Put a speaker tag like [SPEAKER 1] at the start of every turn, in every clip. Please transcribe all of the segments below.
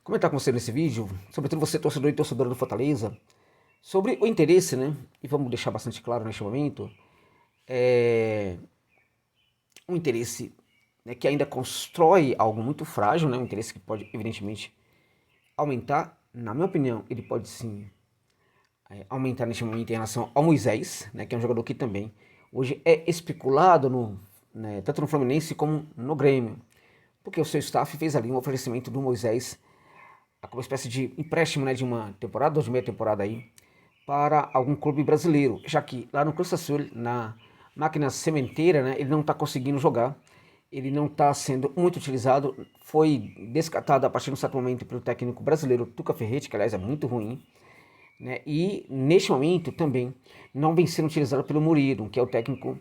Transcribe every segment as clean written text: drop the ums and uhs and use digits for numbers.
[SPEAKER 1] comentar com você nesse vídeo, sobretudo você torcedor e torcedora do Fortaleza, sobre o interesse, né? E vamos deixar bastante claro neste momento, um interesse, né, que ainda constrói algo muito frágil, né? Um interesse que pode, evidentemente, aumentar. Na minha opinião, ele pode sim aumentar neste momento em relação ao Moisés, né? Que é um jogador que também hoje é especulado né, tanto no Fluminense como no Grêmio, porque o seu staff fez ali um oferecimento do Moisés como uma espécie de empréstimo, né, de uma temporada ou de meia temporada aí para algum clube brasileiro, já que lá no Cruz Azul, na máquina sementeira, né, ele não está conseguindo jogar, ele não está sendo muito utilizado, foi descartado a partir de um certo momento pelo técnico brasileiro Tuca Ferretti, que aliás é muito ruim, né, e neste momento também não vem sendo utilizado pelo Murilo, que é o técnico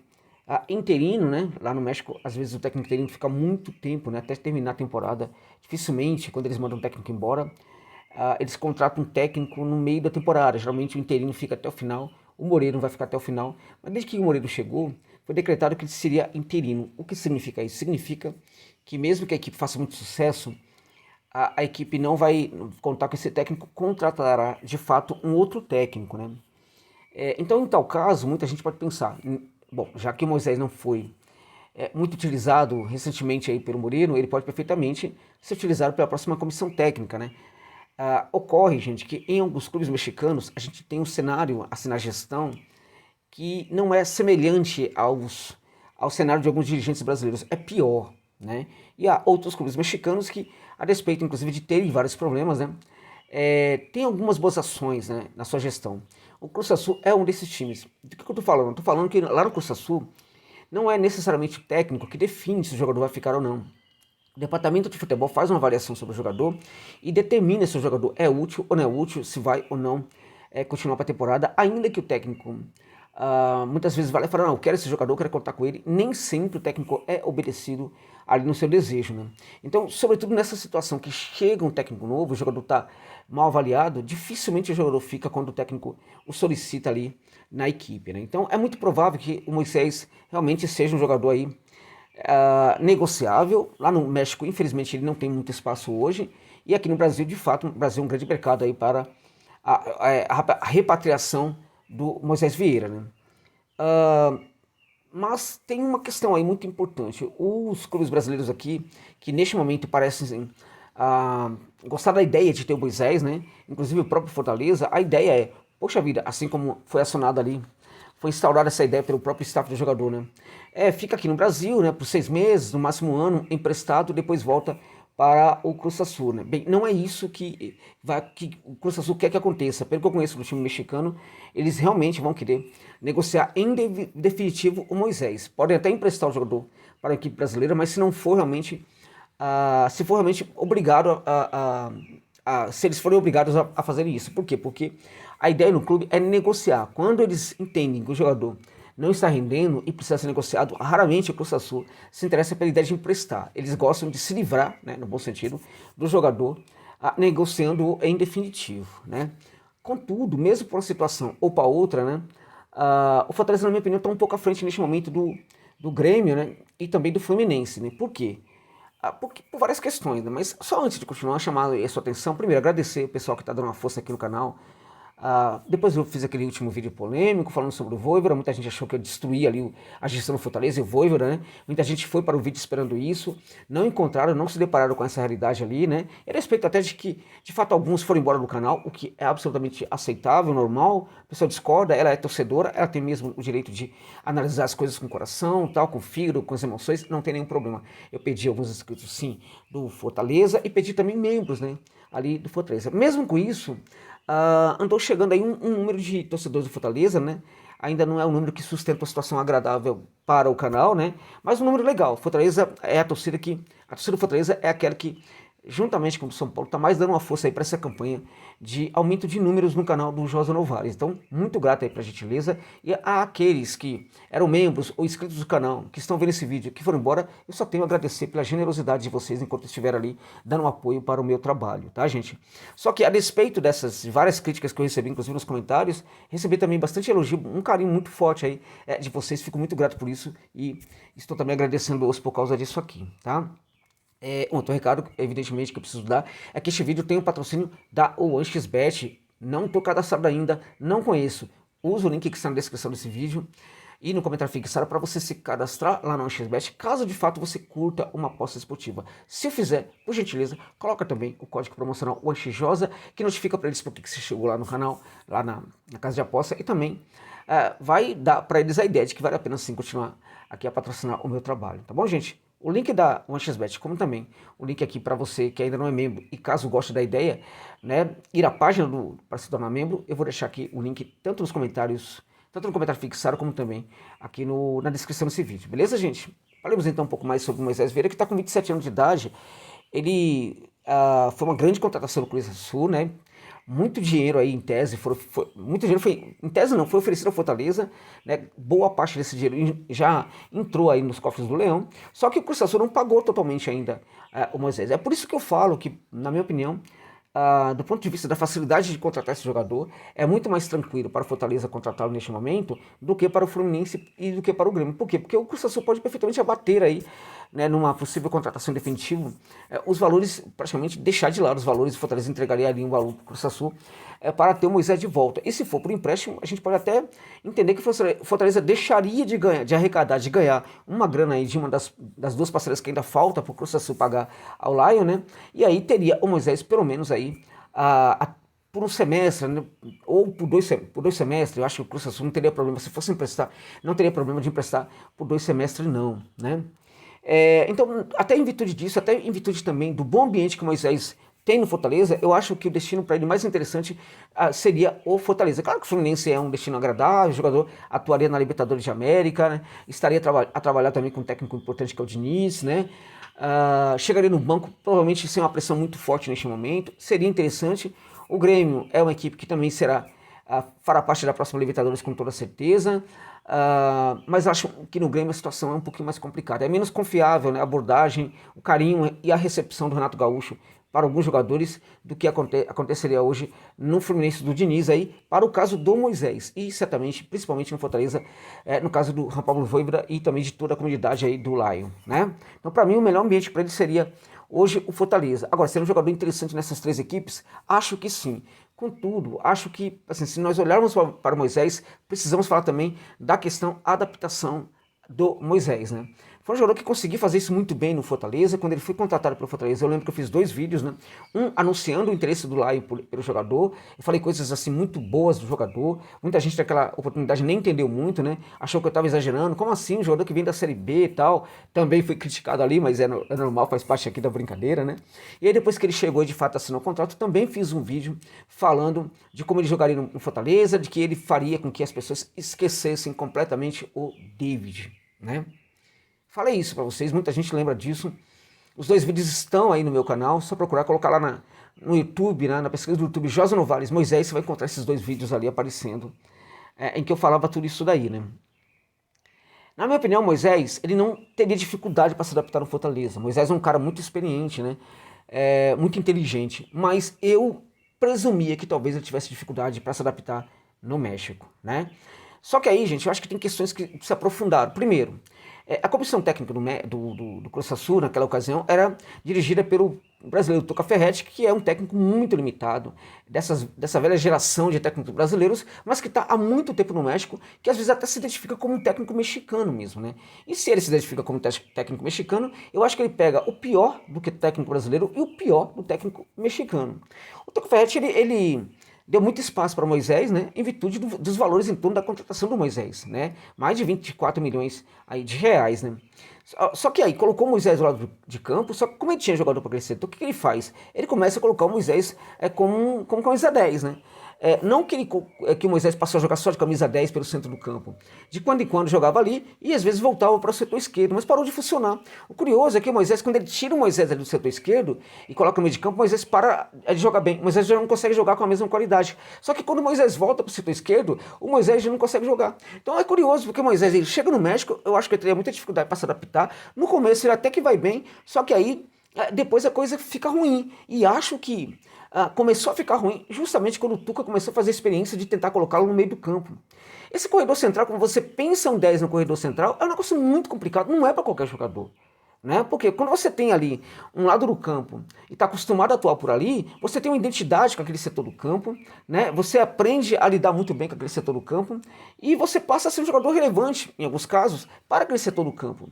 [SPEAKER 1] interino, né? Lá no México, às vezes o técnico interino fica muito tempo, né? Até terminar a temporada. Dificilmente, quando eles mandam o técnico embora, eles contratam um técnico no meio da temporada. Geralmente o interino fica até o final, o Moreira vai ficar até o final. Mas desde que o Moreira chegou, foi decretado que ele seria interino. O que significa isso? Significa que mesmo que a equipe faça muito sucesso, a equipe não vai contar com esse técnico, contratará de fato um outro técnico, né? Então, em tal caso, muita gente pode pensar, bom, já que o Moisés não foi muito utilizado recentemente aí pelo Moreno, ele pode perfeitamente ser utilizado pela próxima comissão técnica, né? Ocorre, gente, que em alguns clubes mexicanos a gente tem um cenário, assim, na gestão, que não é semelhante ao cenário de alguns dirigentes brasileiros, é pior, né? E há outros clubes mexicanos que, a despeito, inclusive, de terem vários problemas, né? Tem algumas boas ações, né, na sua gestão. O Cruz Azul é um desses times. Do que eu tô falando? Eu tô falando que lá no Cruz Azul não é necessariamente o técnico que define se o jogador vai ficar ou não. O departamento de futebol faz uma avaliação sobre o jogador e determina se o jogador é útil ou não é útil, se vai ou não continuar para a temporada, ainda que o técnico muitas vezes vai lá e fala, não, eu quero esse jogador, eu quero contar com ele. Nem sempre o técnico é obedecido ali no seu desejo, né? Então, sobretudo nessa situação que chega um técnico novo, o jogador está mal avaliado, dificilmente o jogador fica quando o técnico o solicita ali na equipe, né? Então, é muito provável que o Moisés realmente seja um jogador aí negociável. Lá no México, infelizmente, ele não tem muito espaço hoje. E aqui no Brasil, de fato, o Brasil é um grande mercado aí para a repatriação do Moisés Vieira, né? Mas tem uma questão aí muito importante. Os clubes brasileiros aqui, que neste momento parecem gostar da ideia de ter o Moisés, né? Inclusive o próprio Fortaleza, a ideia é, poxa vida, assim como foi acionado ali, foi instaurada essa ideia pelo próprio staff do jogador, né? Fica aqui no Brasil, né, por 6 meses, no máximo um ano, emprestado, depois volta para o Cruz Azul, né? Bem, não é isso que o Cruz Azul quer que aconteça. Pelo que eu conheço do time mexicano, eles realmente vão querer negociar em definitivo o Moisés. Podem até emprestar o jogador para a equipe brasileira, mas se não for realmente, se for realmente obrigado se eles forem obrigados a fazer isso. Por quê? Porque a ideia no clube é negociar. Quando eles entendem que o jogador não está rendendo e precisa ser negociado, raramente o Cruz Azul se interessa pela ideia de emprestar. Eles gostam de se livrar, né, no bom sentido, do jogador, negociando em definitivo, né? Contudo, mesmo por uma situação ou para outra, né, o Fortaleza, na minha opinião, está um pouco à frente neste momento do Grêmio, né, e também do Fluminense, né? Por quê? Por várias questões, né? Mas só antes de continuar, chamar a sua atenção, primeiro agradecer o pessoal que está dando uma força aqui no canal. Depois eu fiz aquele último vídeo polêmico falando sobre o Vojvoda. Muita gente achou que eu destruí ali a gestão do Fortaleza e o Vojvoda, né? Muita gente foi para o vídeo esperando isso, não encontraram, não se depararam com essa realidade ali, né? E a respeito até de que, de fato, alguns foram embora do canal, o que é absolutamente aceitável, normal. A pessoa discorda, ela é torcedora, ela tem mesmo o direito de analisar as coisas com o coração, tal, com o fígado, com as emoções, não tem nenhum problema. Eu pedi alguns inscritos, sim, do Fortaleza e pedi também membros, né, ali do Fortaleza. Mesmo com isso, andou chegando aí um número de torcedores do Fortaleza, né? Ainda não é um número que sustenta uma situação agradável para o canal, né? Mas um número legal. Fortaleza é a torcida do Fortaleza é aquela que, juntamente com o São Paulo, está mais dando uma força aí para essa campanha de aumento de números no canal do Josa Novaes. Então, muito grato aí para a gentileza. E a aqueles que eram membros ou inscritos do canal, que estão vendo esse vídeo, que foram embora, eu só tenho a agradecer pela generosidade de vocês enquanto estiveram ali dando um apoio para o meu trabalho, tá, gente? Só que a despeito dessas várias críticas que eu recebi, inclusive nos comentários, recebi também bastante elogio, um carinho muito forte aí de vocês, fico muito grato por isso e estou também agradecendo por causa disso aqui, tá? Outro recado, evidentemente, que eu preciso dar é que este vídeo tem um patrocínio da OneXBet. Não estou cadastrado ainda, não conheço. Usa o link que está na descrição desse vídeo e no comentário fixado para você se cadastrar lá no OneXBet, caso de fato você curta uma aposta esportiva. Se eu fizer, por gentileza, coloca também o código promocional ONEXJOSA, que notifica para eles porque você chegou lá no canal, lá na casa de aposta, e também vai dar para eles a ideia de que vale a pena sim continuar aqui a patrocinar o meu trabalho. Tá bom, gente? O link da OneXBet, como também o link aqui para você que ainda não é membro e caso goste da ideia, né, ir à página para se tornar membro, eu vou deixar aqui o link tanto nos comentários, tanto no comentário fixado como também aqui na descrição desse vídeo. Beleza, gente? Falemos então um pouco mais sobre o Moisés Vieira, que está com 27 anos de idade. Ele foi uma grande contratação do Cruz Azul, né? Muito dinheiro aí em tese, muito dinheiro foi, em tese não, foi oferecido ao Fortaleza, né? Boa parte desse dinheiro já entrou aí nos cofres do Leão, só que o Cruz Azul não pagou totalmente ainda o Moisés. É por isso que eu falo que, na minha opinião, do ponto de vista da facilidade de contratar esse jogador, é muito mais tranquilo para o Fortaleza contratá-lo neste momento do que para o Fluminense e do que para o Grêmio. Por quê? Porque o Cruz Azul pode perfeitamente abater aí, né, numa possível contratação definitiva, os valores, praticamente deixar de lado os valores, o Fortaleza entregaria ali um valor para o Cruz Azul para ter o Moisés de volta. E se for por empréstimo, a gente pode até entender que o Fortaleza deixaria de ganhar, de arrecadar, de ganhar uma grana aí de uma das duas parcelas que ainda falta para o Cruz Azul pagar ao Lion, né? E aí teria o Moisés pelo menos aí por um semestre, né, ou por dois semestres. Eu acho que o Cruz Azul não teria problema, se fosse emprestar, não teria problema de emprestar por 2 semestres não, né? Então, até em virtude disso, até em virtude também do bom ambiente que o Moisés tem no Fortaleza, eu acho que o destino para ele mais interessante seria o Fortaleza. Claro que o Fluminense é um destino agradável, o jogador atuaria na Libertadores de América, né? Estaria a trabalhar também com um técnico importante que é o Diniz, né? Chegaria no banco provavelmente sem uma pressão muito forte neste momento, seria interessante. O Grêmio é uma equipe que também fará parte da próxima Libertadores com toda certeza, mas acho que no Grêmio a situação é um pouquinho mais complicada, é menos confiável, né, a abordagem, o carinho e a recepção do Renato Gaúcho para alguns jogadores do que aconteceria hoje no Fluminense do Diniz aí, para o caso do Moisés e certamente, principalmente no Fortaleza, no caso do Juan Pablo Voivoda e também de toda a comunidade aí do Lion, né? Então para mim o melhor ambiente para ele seria hoje o Fortaleza. Agora, ser um jogador interessante nessas 3 equipes? Acho que sim. Contudo, acho que, assim, se nós olharmos para o Moisés, precisamos falar também da questão adaptação do Moisés, né? Foi um jogador que conseguiu fazer isso muito bem no Fortaleza. Quando ele foi contratado pelo Fortaleza, eu lembro que eu fiz 2 vídeos, né? Um anunciando o interesse do Lion pelo jogador. Eu falei coisas assim muito boas do jogador. Muita gente daquela oportunidade nem entendeu muito, né? Achou que eu estava exagerando. Como assim? Um jogador que vem da Série B e tal. Também foi criticado ali, mas é normal, faz parte aqui da brincadeira, né? E aí depois que ele chegou e de fato assinou o contrato, também fiz um vídeo falando de como ele jogaria no Fortaleza, de que ele faria com que as pessoas esquecessem completamente o David, né? Falei isso pra vocês, muita gente lembra disso. Os 2 vídeos estão aí no meu canal, só procurar, colocar lá no YouTube, né, na pesquisa do YouTube, Josa Novales Moisés, você vai encontrar esses 2 vídeos ali aparecendo, em que eu falava tudo isso daí, né. Na minha opinião, Moisés, ele não teria dificuldade para se adaptar no Fortaleza. Moisés é um cara muito experiente, né, muito inteligente, mas eu presumia que talvez ele tivesse dificuldade para se adaptar no México, né. Só que aí, gente, eu acho que tem questões que se aprofundaram. Primeiro, a comissão técnica do Cruz Azul, naquela ocasião, era dirigida pelo brasileiro Tuca Ferretti, que é um técnico muito limitado, dessa velha geração de técnicos brasileiros, mas que está há muito tempo no México, que às vezes até se identifica como um técnico mexicano mesmo, né? E se ele se identifica como técnico mexicano, eu acho que ele pega o pior do que técnico brasileiro e o pior do técnico mexicano. O Tuca Ferretti, ele deu muito espaço para Moisés, né, em virtude dos valores em torno da contratação do Moisés, né, mais de 24 milhões aí de reais, né. Só que aí colocou o Moisés do lado de campo, só que como ele tinha jogador para crescer, então o que ele faz? Ele começa a colocar o Moisés como camisa 10, né. Não que o Moisés passou a jogar só de camisa 10 pelo centro do campo. De quando em quando jogava ali e às vezes voltava para o setor esquerdo, mas parou de funcionar. O curioso é que o Moisés, quando ele tira o Moisés ali do setor esquerdo e coloca no meio de campo, o Moisés para de jogar bem. O Moisés já não consegue jogar com a mesma qualidade. Só que quando o Moisés volta para o setor esquerdo, o Moisés já não consegue jogar. Então é curioso, porque o Moisés ele chega no México, eu acho que ele teria muita dificuldade para se adaptar. No começo ele até que vai bem, só que aí depois a coisa fica ruim. E acho que começou a ficar ruim justamente quando o Tuca começou a fazer a experiência de tentar colocá-lo no meio do campo. Esse corredor central, quando você pensa um 10 no corredor central, é um negócio muito complicado, não é para qualquer jogador. né? Porque quando você tem ali um lado do campo e está acostumado a atuar por ali, você tem uma identidade com aquele setor do campo, né? Você aprende a lidar muito bem com aquele setor do campo e você passa a ser um jogador relevante, em alguns casos, para aquele setor do campo.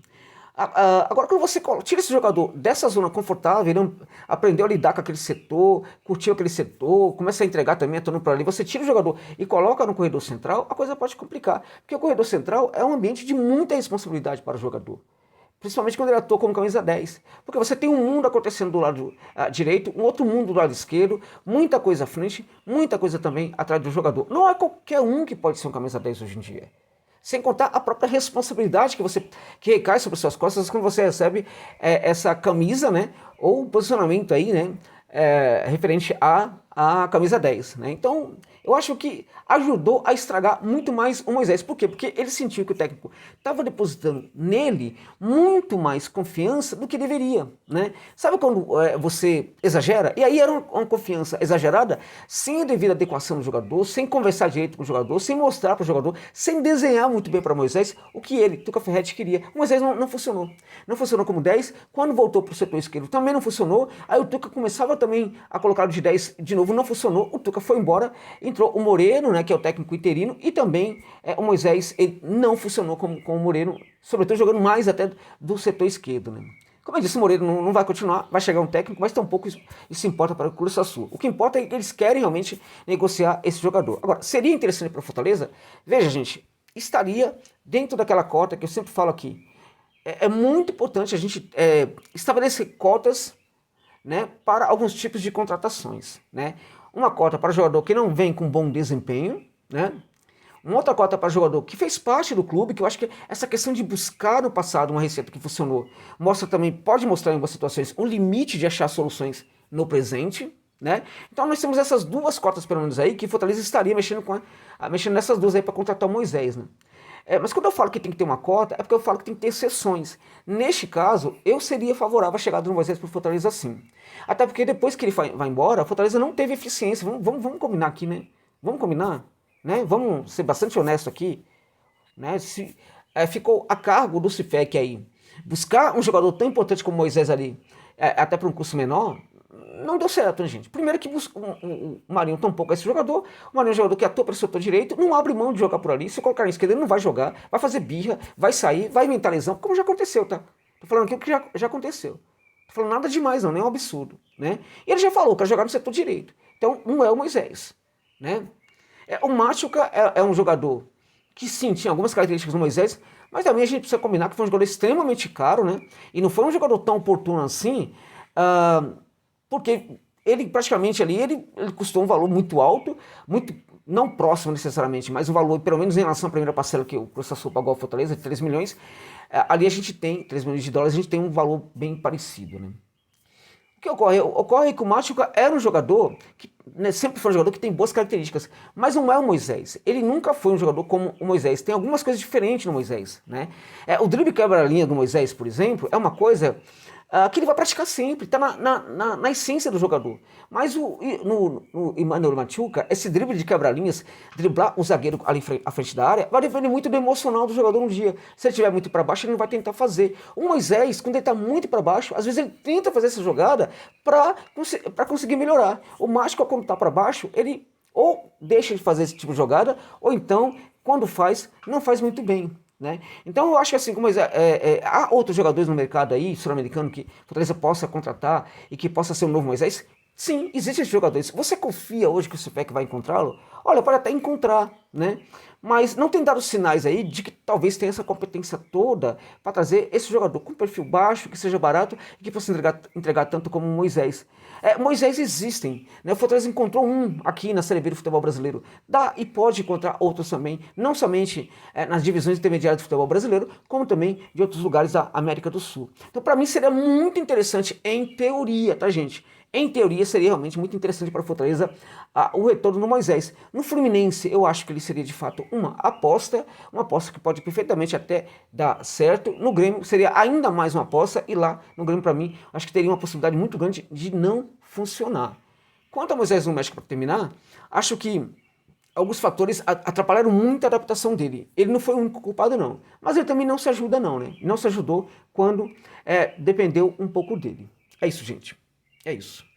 [SPEAKER 1] Agora, quando você tira esse jogador dessa zona confortável, ele aprendeu a lidar com aquele setor, curtiu aquele setor, começa a entregar também, atuando por ali, você tira o jogador e coloca no corredor central, a coisa pode complicar. Porque o corredor central é um ambiente de muita responsabilidade para o jogador. Principalmente quando ele atua como camisa 10. Porque você tem um mundo acontecendo do lado direito, um outro mundo do lado esquerdo, muita coisa à frente, muita coisa também atrás do jogador. Não é qualquer um que pode ser um camisa 10 hoje em dia. Sem contar a própria responsabilidade que recai sobre suas costas quando você recebe essa camisa, né? Ou posicionamento aí, né? Referente à camisa 10, né? Então, eu acho que ajudou a estragar muito mais o Moisés. Por quê? Porque ele sentiu que o técnico estava depositando nele muito mais confiança do que deveria, né? Sabe quando você exagera? E aí era uma confiança exagerada, sem a devida adequação do jogador, sem conversar direito com o jogador, sem mostrar para o jogador, sem desenhar muito bem para Moisés o que ele, Tuca Ferretti, queria. O Moisés não funcionou. Não funcionou como 10. Quando voltou para o setor esquerdo também não funcionou. Aí o Tuca começava também a colocar de 10 de novo, não funcionou. O Tuca foi embora, entrou o Moreno, né, que é o técnico interino, e também o Moisés, ele não funcionou com o Moreno, sobretudo jogando mais até do setor esquerdo, né. Como eu disse, o Moreno não vai continuar, vai chegar um técnico, mas tampouco isso importa para o Curuçaçu. O que importa é que eles querem realmente negociar esse jogador. Agora, seria interessante para o Fortaleza? Veja, gente, estaria dentro daquela cota que eu sempre falo aqui. É muito importante a gente estabelecer cotas, né, para alguns tipos de contratações, né? Uma cota para jogador que não vem com bom desempenho, né? Uma outra cota para jogador que fez parte do clube, que eu acho que essa questão de buscar no passado uma receita que funcionou, pode mostrar em algumas situações um limite de achar soluções no presente, né? Então nós temos essas duas cotas pelo menos aí, que Fortaleza estaria mexendo nessas duas aí para contratar o Moisés, né? Mas quando eu falo que tem que ter uma cota, é porque eu falo que tem que ter exceções. Neste caso, eu seria favorável à chegada do Moisés para o Fortaleza sim. Até porque depois que ele vai embora, a Fortaleza não teve eficiência. Vamos combinar aqui, né? Vamos combinar? Né? Vamos ser bastante honesto aqui. Né? Ficou a cargo do Cifec aí buscar um jogador tão importante como Moisés ali, até para um custo menor, não deu certo, né, gente? Primeiro que o Marinho tampouco é esse jogador. O Marinho é um jogador que atua para o setor direito, não abre mão de jogar por ali. Se colocar na esquerda, ele não vai jogar, vai fazer birra, vai sair, vai inventar lesão, como já aconteceu, tá? Tô falando aqui o que já aconteceu. Tô falando nada demais, não, nem um absurdo, né? E ele já falou que vai jogar no setor direito. Então, não é o Moisés, né? O Machuca é um jogador que sim, tinha algumas características do Moisés, mas também a gente precisa combinar que foi um jogador extremamente caro, né? E não foi um jogador tão oportuno assim, porque ele praticamente ali, ele custou um valor muito alto, muito, não próximo necessariamente, mas um valor, pelo menos em relação à primeira parcela que o Curuçaçu pagou ao Fortaleza, de 3 milhões, ali a gente tem, 3 milhões de dólares, a gente tem um valor bem parecido, né? O que ocorre? Ocorre que o Machuca era um jogador que, né, sempre foi um jogador que tem boas características, mas não é o Moisés. Ele nunca foi um jogador como o Moisés. Tem algumas coisas diferentes no Moisés, né? O drible quebra-linha do Moisés, por exemplo, é uma coisa que ele vai praticar sempre, está na essência do jogador. Mas no Emmanuel Machuca, esse drible de quebra-linhas, driblar o zagueiro ali à frente da área, vai depender muito do emocional do jogador no dia. Se ele estiver muito para baixo, ele não vai tentar fazer. O Moisés, quando ele está muito para baixo, às vezes ele tenta fazer essa jogada para conseguir melhorar. O Machuca, quando está para baixo, ele ou deixa de fazer esse tipo de jogada, ou então, quando faz, não faz muito bem. Né? Então eu acho que assim, como há outros jogadores no mercado aí, sul-americano, que Fortaleza possa contratar e que possa ser um novo Moisés. Sim, existem esses jogadores. Você confia hoje que o Cipec vai encontrá-lo? Olha, pode até encontrar, né? Mas não tem dado sinais aí de que talvez tenha essa competência toda para trazer esse jogador com perfil baixo, que seja barato e que possa entregar tanto como Moisés. Moisés existem, né? O Fortaleza encontrou um aqui na Série B do futebol brasileiro. Dá e pode encontrar outros também, não somente nas divisões intermediárias do futebol brasileiro, como também de outros lugares da América do Sul. Então, para mim, seria muito interessante, em teoria, tá, gente? Em teoria, seria realmente muito interessante para o Fortaleza o retorno do Moisés. No Fluminense, eu acho que ele seria de fato uma aposta que pode perfeitamente até dar certo. No Grêmio, seria ainda mais uma aposta, e lá no Grêmio, para mim, acho que teria uma possibilidade muito grande de não funcionar. Quanto a Moisés no México, para terminar, acho que alguns fatores atrapalharam muito a adaptação dele. Ele não foi o único culpado, não. Mas ele também não se ajuda, não, né? Não se ajudou quando dependeu um pouco dele. É isso, gente. É isso.